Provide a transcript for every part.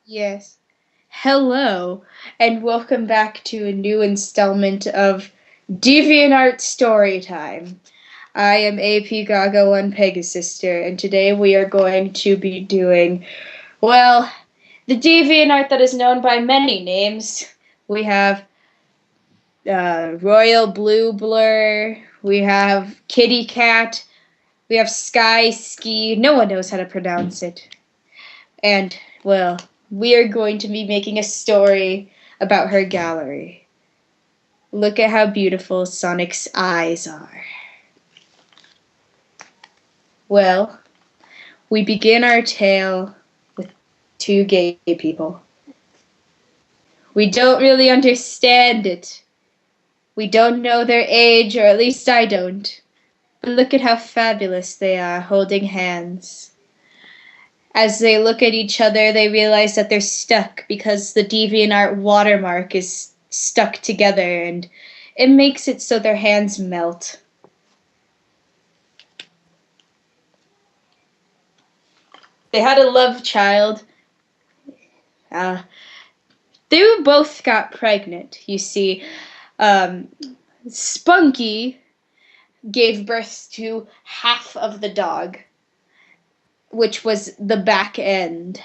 Yes. Hello, and welcome back to a new installment of DeviantArt Storytime. I am AP Gaga One Pegasister, and today we are going to be doing, well, the DeviantArt that is known by many names. We have Royal Blue Blur, we have Kitty Cat, we have Sky Ski. No one knows how to pronounce it. And, well, we are going to be making a story about her gallery. Look at how beautiful Sonic's eyes are. Well, we begin our tale with two gay people. We don't really understand it. We don't know their age, or at least I don't. But look at how fabulous they are holding hands. As they look at each other, they realize that they're stuck because the DeviantArt watermark is stuck together, and it makes it so their hands melt. They had a love child. Uh, they both got pregnant. You see, Spunky gave birth to half of the dog, which was the back end,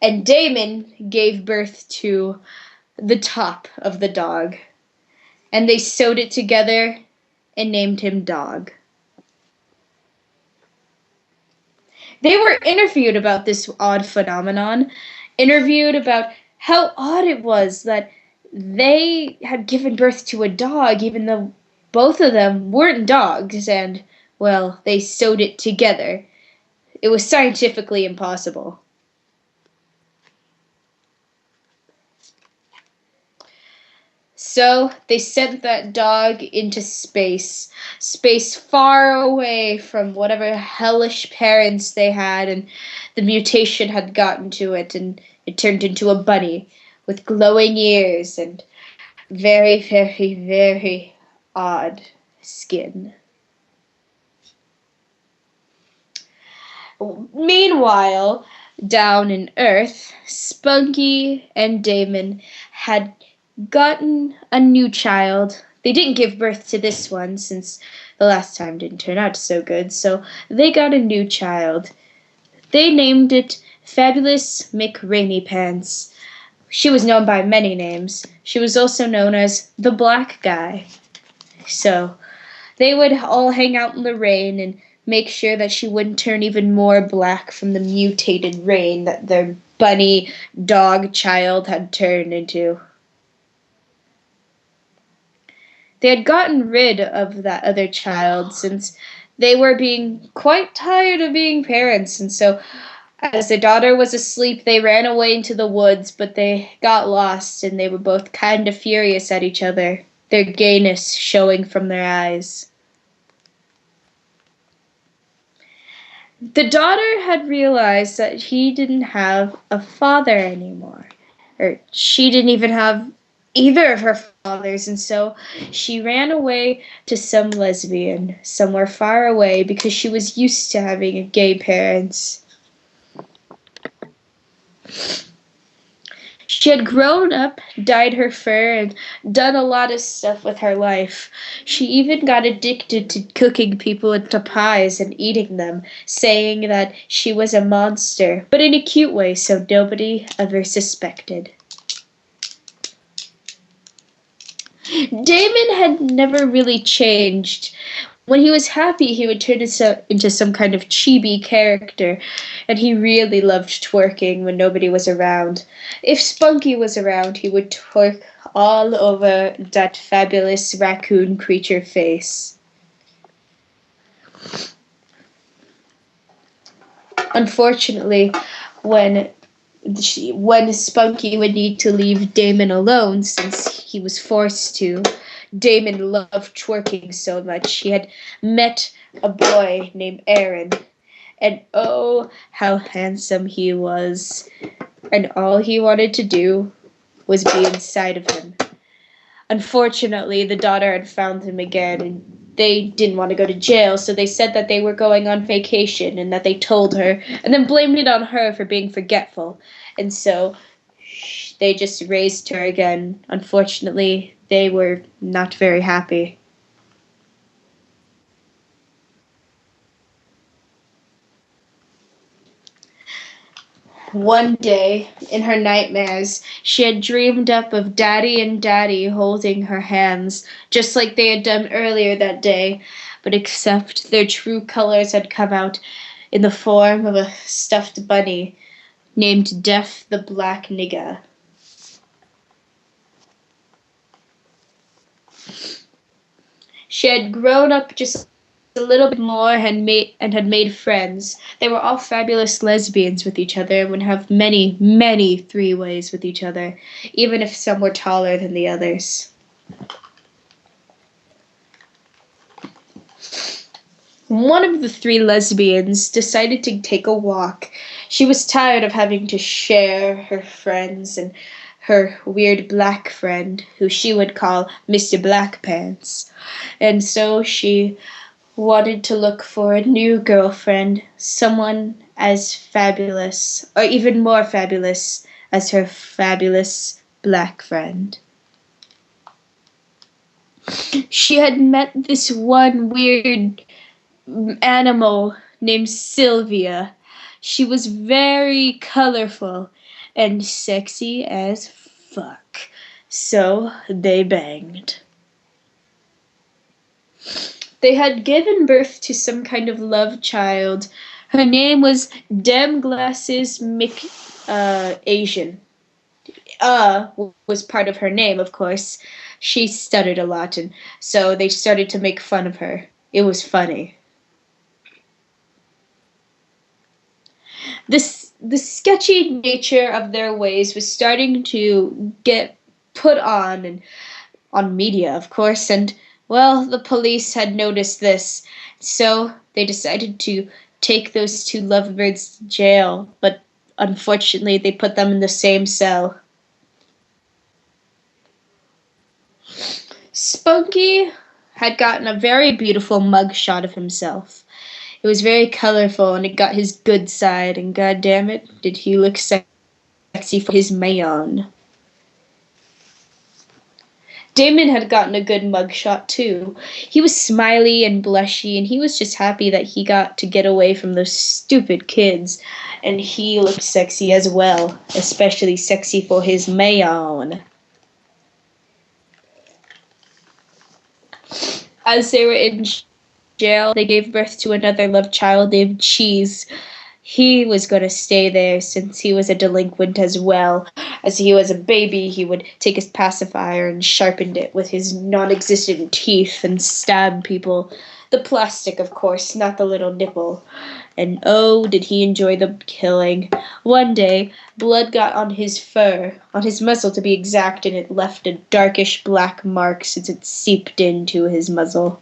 and Damon gave birth to the top of the dog, and they sewed it together and named him Dog. They were interviewed about this odd phenomenon, interviewed about how odd it was that they had given birth to a dog even though both of them weren't dogs and, well, they sewed it together. It was scientifically impossible. So they sent that dog into space far away from whatever hellish parents they had, and the mutation had gotten to it, and it turned into a bunny with glowing ears and very, very, very odd skin. Meanwhile, down in Earth, Spunky and Damon had gotten a new child. They didn't give birth to this one since the last time didn't turn out so good, so they got a new child. They named it Fabulous McRainypants. She was known by many names. She was also known as the Black Guy. So they would all hang out in the rain and make sure that she wouldn't turn even more black from the mutated rain that their bunny dog child had turned into. They had gotten rid of that other child since they were being quite tired of being parents, and so as their daughter was asleep, they ran away into the woods, but they got lost, and they were both kind of furious at each other, their gayness showing from their eyes. The daughter had realized that he didn't have a father anymore, or she didn't even have either of her fathers, and so she ran away to some lesbian somewhere far away because she was used to having gay parents. She had grown up, dyed her fur, and done a lot of stuff with her life. She even got addicted to cooking people into pies and eating them, saying that she was a monster, but in a cute way so nobody ever suspected. Damon had never really changed. When he was happy, he would turn into some kind of chibi character, and he really loved twerking when nobody was around. If Spunky was around, he would twerk all over that fabulous raccoon creature face. Unfortunately, when Spunky would need to leave Damon alone since he was forced to. Damon loved twerking so much. He had met a boy named Aaron, and oh, how handsome he was. And all he wanted to do was be inside of him. Unfortunately, the daughter had found him again, and they didn't want to go to jail, so they said that they were going on vacation and that they told her, and then blamed it on her for being forgetful. And so they just raised her again. Unfortunately, they were not very happy. One day, in her nightmares, she had dreamed up of Daddy and Daddy holding her hands, just like they had done earlier that day, but except their true colors had come out in the form of a stuffed bunny named Deaf the Black Nigger. She had grown up just a little bit more and had made friends. They were all fabulous lesbians with each other and would have many, many three-ways with each other, even if some were taller than the others. One of the three lesbians decided to take a walk. She was tired of having to share her friends and her weird black friend, who she would call Mr. Blackpants. And so she wanted to look for a new girlfriend, someone as fabulous, or even more fabulous, as her fabulous black friend. She had met this one weird animal named Sylvia. She was very colorful and sexy as fuck. So they banged. They had given birth to some kind of love child. Her name was Dem Glasses Asian. Was part of her name, of course. She stuttered a lot, and so they started to make fun of her. It was funny. The sketchy nature of their ways was starting to get put on, and on media, of course, and well, the police had noticed this, so they decided to take those two lovebirds to jail, but unfortunately they put them in the same cell. Spunky had gotten a very beautiful mug shot of himself. It was very colorful and it got his good side, and god damn it, did he look sexy for his man. Damon had gotten a good mugshot too. He was smiley and blushy, and he was just happy that he got to get away from those stupid kids. And he looked sexy as well, especially sexy for his man. As they were in jail, they gave birth to another love child named Cheese. He was going to stay there since he was a delinquent as well. As he was a baby, he would take his pacifier and sharpened it with his non-existent teeth and stab people. The plastic, of course, not the little nipple. And oh, did he enjoy the killing. One day, blood got on his fur, on his muzzle to be exact, and it left a darkish black mark since it seeped into his muzzle.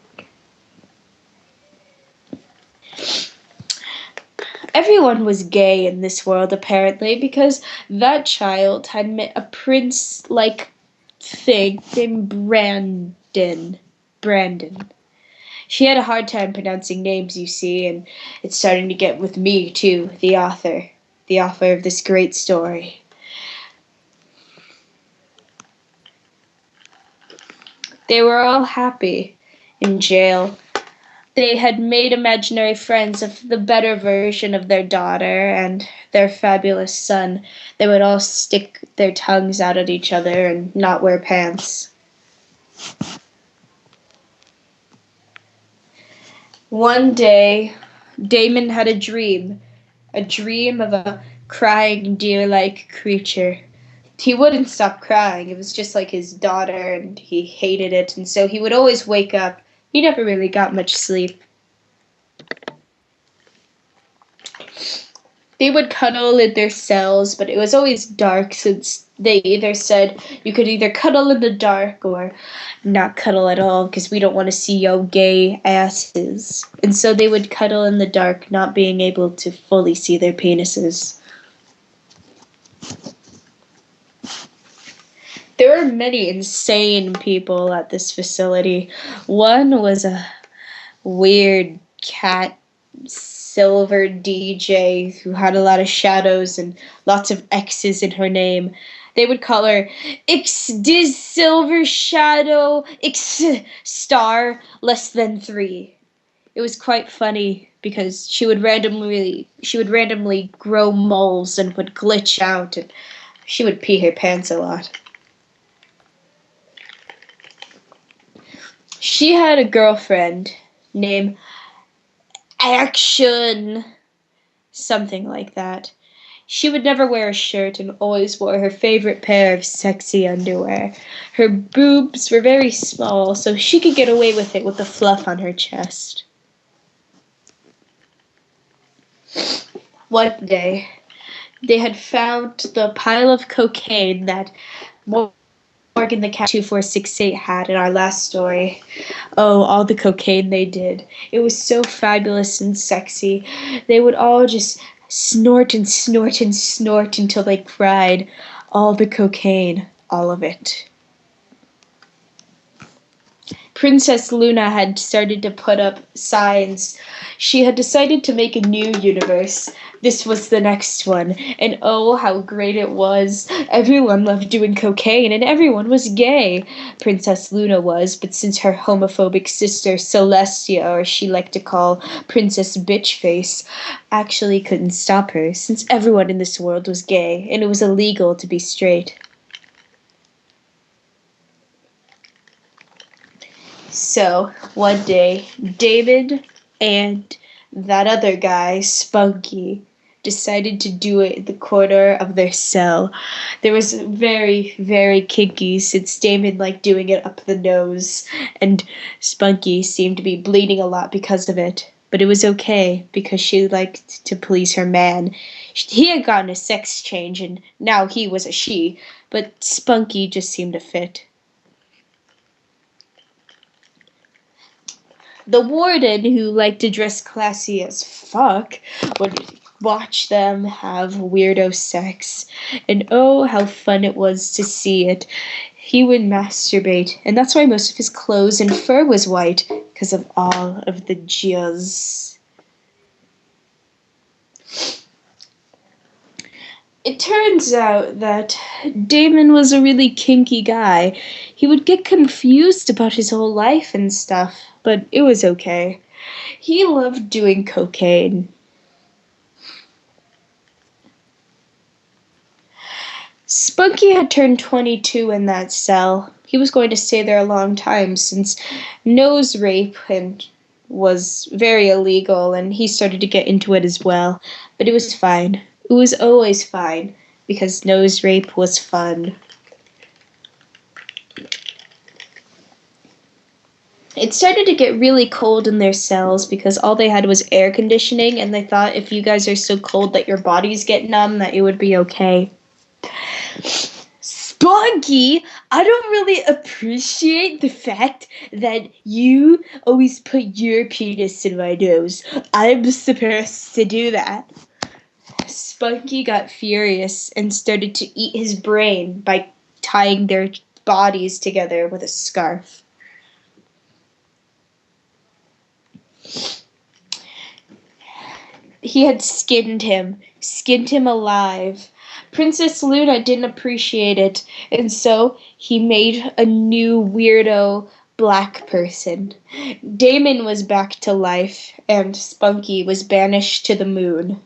Everyone was gay in this world, apparently, because that child had met a prince-like thing named Brandon. Brandon. She had a hard time pronouncing names, you see, and it's starting to get with me, too, the author of this great story. They were all happy in jail. They had made imaginary friends of the better version of their daughter and their fabulous son. They would all stick their tongues out at each other and not wear pants. One day, Damon had a dream of a crying deer-like creature. He wouldn't stop crying. It was just like his daughter, and he hated it, and so he would always wake up. He never really got much sleep. They would cuddle in their cells, but it was always dark since they either said you could either cuddle in the dark or not cuddle at all because we don't want to see your gay asses. And so they would cuddle in the dark, not being able to fully see their penises. There were many insane people at this facility. One was a weird cat silver DJ who had a lot of shadows and lots of X's in her name. They would call her X Diz Silver Shadow X Star less than 3. It was quite funny because she would randomly grow moles and would glitch out, and she would pee her pants a lot. She had a girlfriend named Action, something like that. She would never wear a shirt and always wore her favorite pair of sexy underwear. Her boobs were very small, so she could get away with it with the fluff on her chest. One day, they had found the pile of cocaine that Morgan the Cat 2468 had in our last story. Oh, all the cocaine they did. It was so fabulous and sexy. They would all just snort and snort and snort until they cried. All the cocaine, all of it. Princess Luna had started to put up signs. She had decided to make a new universe. This was the next one, and oh, how great it was. Everyone loved doing cocaine, and everyone was gay. Princess Luna was, but since her homophobic sister Celestia, or she liked to call Princess Bitchface, actually couldn't stop her, since everyone in this world was gay, and it was illegal to be straight. So, one day, David and that other guy, Spunky, decided to do it in the corner of their cell. There was very, very kinky since David liked doing it up the nose, and Spunky seemed to be bleeding a lot because of it. But it was okay, because she liked to please her man. He had gotten a sex change, and now he was a she, but Spunky just seemed to fit. The warden, who liked to dress classy as fuck, would watch them have weirdo sex. And oh, how fun it was to see it. He would masturbate, and that's why most of his clothes and fur was white, because of all of the jizz. It turns out that Damon was a really kinky guy. He would get confused about his whole life and stuff, but it was okay. He loved doing cocaine. Spunky had turned 22 in that cell. He was going to stay there a long time since nose rape was very illegal, and he started to get into it as well. But it was fine. It was always fine, because nose rape was fun. It started to get really cold in their cells because all they had was air conditioning, and they thought if you guys are so cold that your bodies get numb, that it would be okay. Spunky, I don't really appreciate the fact that you always put your penis in my nose. I'm supposed to do that. Spunky got furious and started to eat his brain by tying their bodies together with a scarf. He had skinned him alive. Princess Luna didn't appreciate it, and so he made a new weirdo black person. Damon was back to life, and Spunky was banished to the moon.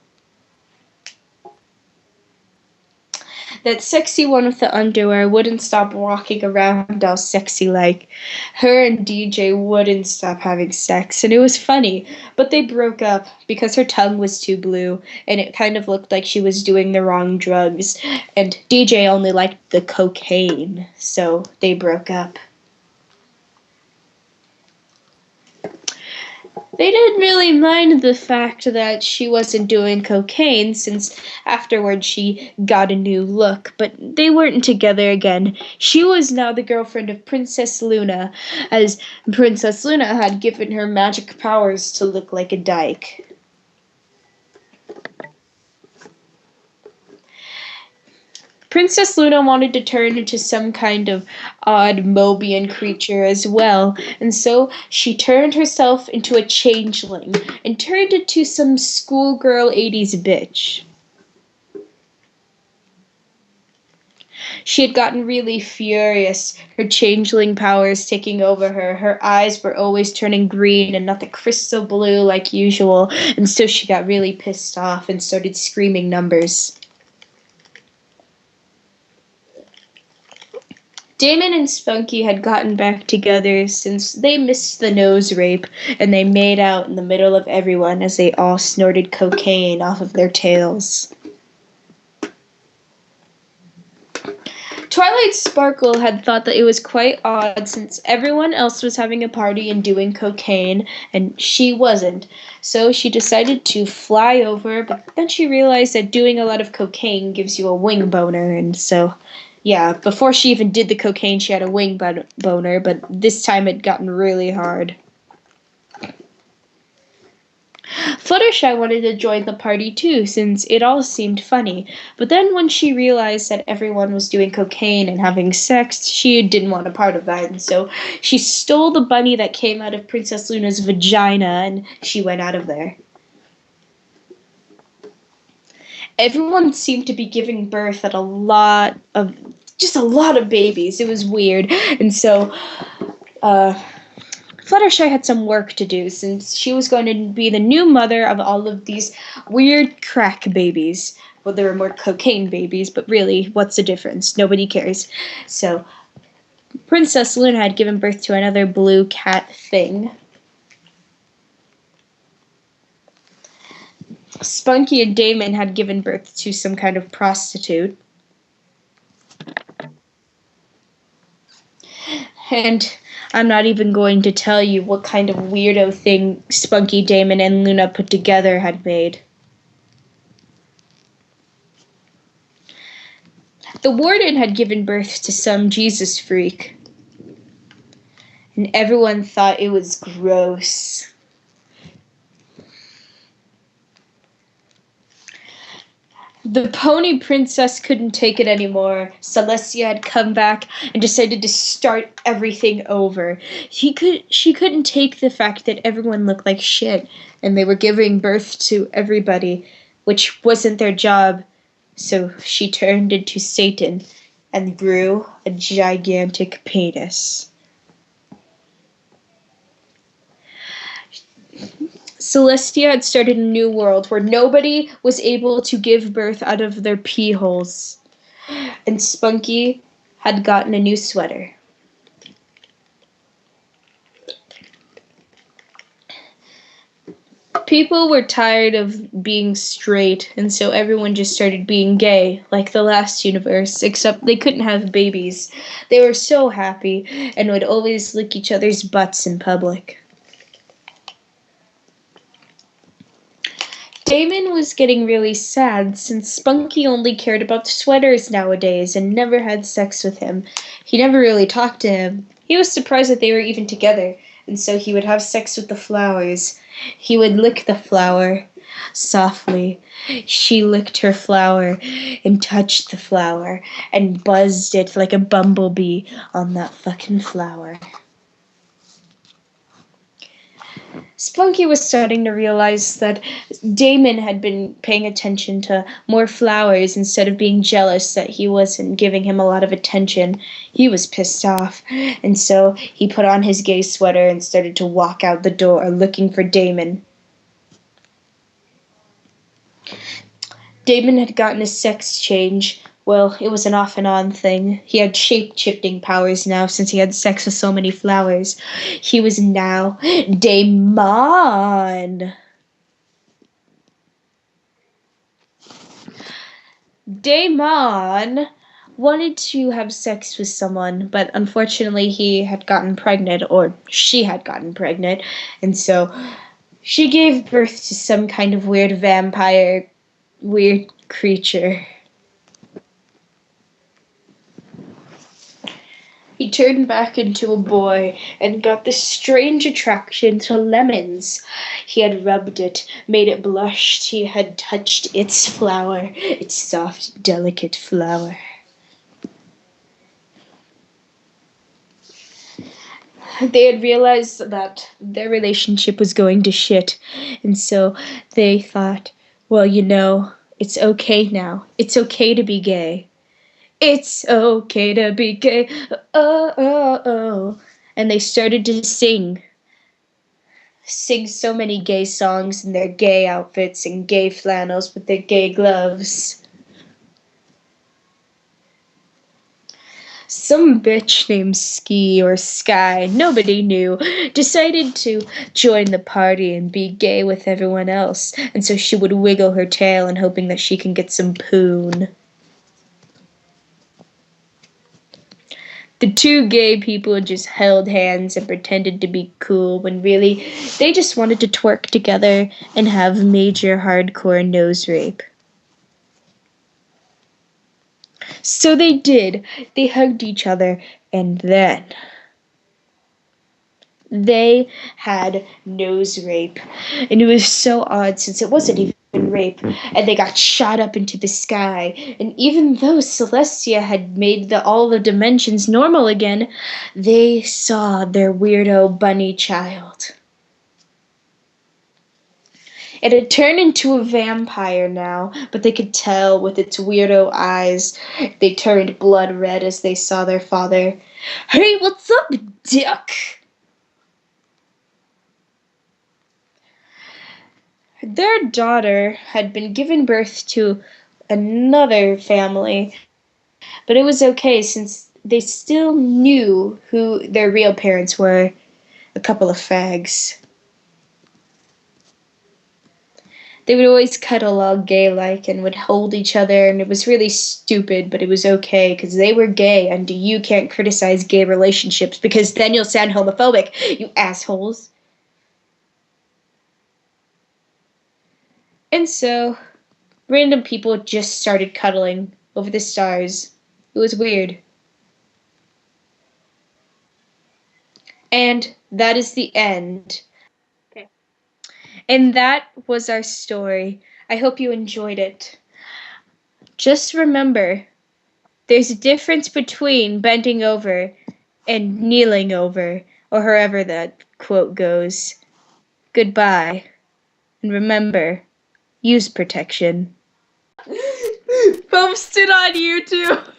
That sexy one with the underwear wouldn't stop walking around all sexy like. Her and DJ wouldn't stop having sex, and it was funny, but they broke up because her tongue was too blue, and it kind of looked like she was doing the wrong drugs, and DJ only liked the cocaine, so they broke up. They didn't really mind the fact that she wasn't doing cocaine, since afterward she got a new look, but they weren't together again. She was now the girlfriend of Princess Luna, as Princess Luna had given her magic powers to look like a dyke. Princess Luna wanted to turn into some kind of odd Mobian creature as well, and so she turned herself into a changeling and turned into some schoolgirl 80s bitch. She had gotten really furious, her changeling powers taking over her. Her eyes were always turning green and not the crystal blue like usual, and so she got really pissed off and started screaming numbers. Damon and Spunky had gotten back together since they missed the nose rape, and they made out in the middle of everyone as they all snorted cocaine off of their tails. Twilight Sparkle had thought that it was quite odd since everyone else was having a party and doing cocaine, and she wasn't. So she decided to fly over, but then she realized that doing a lot of cocaine gives you a wing boner, and so, yeah, before she even did the cocaine, she had a wing boner, but this time it gotten really hard. Fluttershy wanted to join the party too, since it all seemed funny. But then when she realized that everyone was doing cocaine and having sex, she didn't want a part of that, and so she stole the bunny that came out of Princess Luna's vagina, and she went out of there. Everyone seemed to be giving birth at a lot of babies. It was weird, and so, Fluttershy had some work to do since she was going to be the new mother of all of these weird crack babies. Well, there were more cocaine babies, but really, what's the difference? Nobody cares. So, Princess Luna had given birth to another blue cat thing. Spunky and Damon had given birth to some kind of prostitute. And I'm not even going to tell you what kind of weirdo thing Spunky, Damon, and Luna put together had made. The warden had given birth to some Jesus freak, and everyone thought it was gross. The pony princess couldn't take it anymore. Celestia had come back and decided to start everything over. She couldn't take the fact that everyone looked like shit and they were giving birth to everybody, which wasn't their job. So she turned into Satan and grew a gigantic penis. Celestia had started a new world where nobody was able to give birth out of their pee holes. And Spunky had gotten a new sweater. People were tired of being straight, and so everyone just started being gay, like the last universe, except they couldn't have babies. They were so happy and would always lick each other's butts in public. Damon was getting really sad since Spunky only cared about sweaters nowadays and never had sex with him. He never really talked to him. He was surprised that they were even together, and so he would have sex with the flowers. He would lick the flower softly. She licked her flower and touched the flower and buzzed it like a bumblebee on that fucking flower. Spunky was starting to realize that Damon had been paying attention to more flowers instead of being jealous that he wasn't giving him a lot of attention. He was pissed off, and so he put on his gay sweater and started to walk out the door looking for Damon. Damon had gotten a sex change. Well, it was an off and on thing. He had shape-shifting powers now since he had sex with so many flowers. He was now Damon. Damon wanted to have sex with someone, but unfortunately he had gotten pregnant, or she had gotten pregnant, and so she gave birth to some kind of weird vampire, weird creature. He turned back into a boy and got this strange attraction to lemons. He had rubbed it, made it blush. He had touched its flower, its soft, delicate flower. They had realized that their relationship was going to shit, and so they thought, well, it's okay now. It's okay to be gay. It's okay to be gay. Oh, oh, oh. And they started to sing so many gay songs in their gay outfits and gay flannels with their gay gloves. Some bitch named Ski or Sky, nobody knew, decided to join the party and be gay with everyone else, and so she would wiggle her tail and hoping that she can get some poon. The two gay people just held hands and pretended to be cool when really they just wanted to twerk together and have major hardcore nose rape. So they did. They hugged each other, and then they had nose rape. And it was so odd since it wasn't even rape. And they got shot up into the sky. And even though Celestia had made all the dimensions normal again, they saw their weirdo bunny child. It had turned into a vampire now, but they could tell with its weirdo eyes. They turned blood red as they saw their father. Hey, what's up, Duck? Their daughter had been given birth to another family, but it was okay since they still knew who their real parents were, a couple of fags. They would always cuddle all gay-like and would hold each other, and it was really stupid, but it was okay because they were gay, and you can't criticize gay relationships because then you'll sound homophobic, you assholes. And so, random people just started cuddling over the stars. It was weird. And that is the end. Okay. And that was our story. I hope you enjoyed it. Just remember, there's a difference between bending over and kneeling over, or however that quote goes. Goodbye. And remember, use protection. Post it on YouTube.